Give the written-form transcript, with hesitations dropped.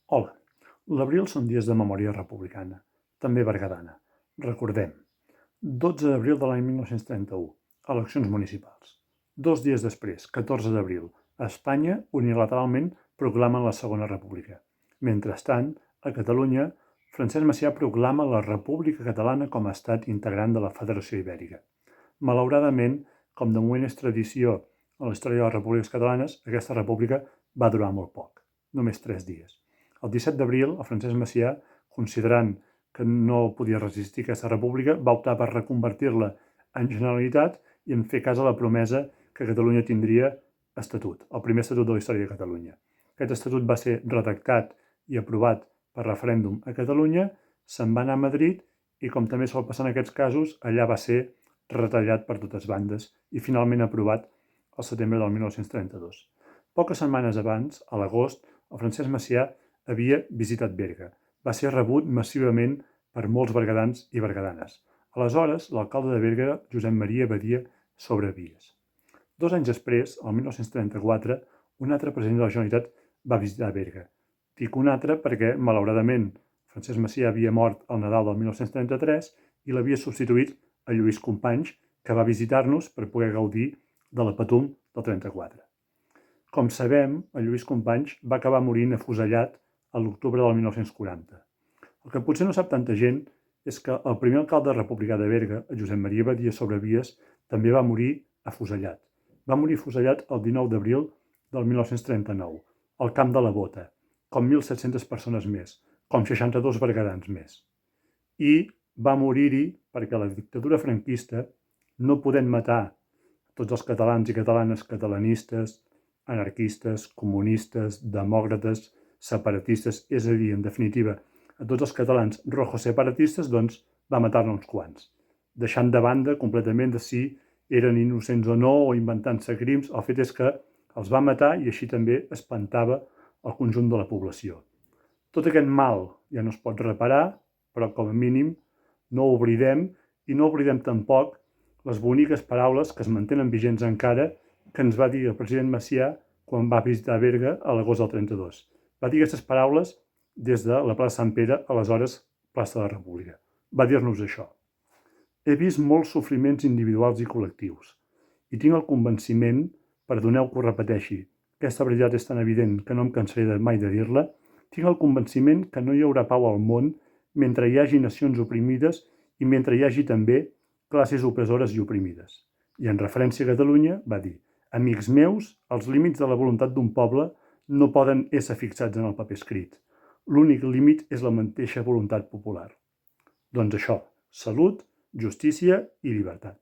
Hola, l'abril són dies de memòria republicana, també berguedana. Recordem, 12 d'abril de l'any 1931, eleccions municipals. 2 dies després, 14 d'abril, a Espanya unilateralment proclamen la Segona República. Mentrestant, a Catalunya, Francesc Macià proclama la República Catalana com a estat integrant de la Federació Ibèrica. Malauradament, com de moment és tradició en la història de les repúbliques catalanes, aquesta república va durar molt poc, només 3 dies. El 17 d'abril, el Francesc Macià, considerant que no podia resistir aquesta república, va optar per reconvertir-la en Generalitat i en fer cas a la promesa que Catalunya tindria estatut, el primer estatut de la història de Catalunya. Aquest estatut va ser redactat i aprovat per referèndum a Catalunya, se'n va anar a Madrid i, com també sol passar en aquests casos, allà va ser retallat per totes bandes i finalment aprovat al setembre del 1932. Poques setmanes abans, a l'agost, el Francesc Macià havia visitat Berga. Va ser rebut massivament per molts berguedans i berguedanes. Aleshores, l'alcalde de Berga, Josep Maria Badia Sobrevies. 2 anys després, el 1934, un altre president de la Generalitat va visitar Berga. Dic un altre perquè, malauradament, Francesc Macià havia mort al Nadal del 1933 i l'havia substituït a Lluís Companys, que va visitar-nos per poder gaudir de la Patum del 34. Com sabem, el Lluís Companys va acabar morint afusellat a l'octubre del 1940. El que potser no sap tanta gent és que el primer alcalde republicà de Berga, Josep Maria Badia Sobrevies, també va morir afusellat. Va morir afusellat el 19 d'abril del 1939, al Camp de la Bota, com 1.700 persones més, com 62 berguedans més. I va morir-hi perquè la dictadura franquista, no podent matar tots els catalans i catalanes catalanistes, anarquistes, comunistes, demòcrates, separatistes, és a dir, en definitiva, a tots els catalans rojos separatistes, doncs va matar-ne uns quants, deixant de banda completament de si eren innocents o no, o inventant-se crims. El fet és que els va matar i així també espantava el conjunt de la població. Tot aquest mal ja no es pot reparar, però com a mínim no oblidem, i no oblidem tampoc les boniques paraules que es mantenen vigents encara, que ens va dir el president Macià quan va visitar Berga a l'agost del 32. Va dir aquestes paraules des de la plaça Sant Pere, aleshores plaça de la República. Va dir-nos això: he vist molts sofriments individuals i col·lectius i tinc el convenciment, perdoneu que ho repeteixi, aquesta veritat és tan evident que no em cansaré mai de dir-la, tinc el convenciment que no hi haurà pau al món mentre hi hagi nacions oprimides i mentre hi hagi també classes opressores i oprimides. I en referència a Catalunya va dir: amics meus, els límits de la voluntat d'un poble no poden ésser fixats en el paper escrit. L'únic límit és la mateixa voluntat popular. Doncs això, salut, justícia i llibertat.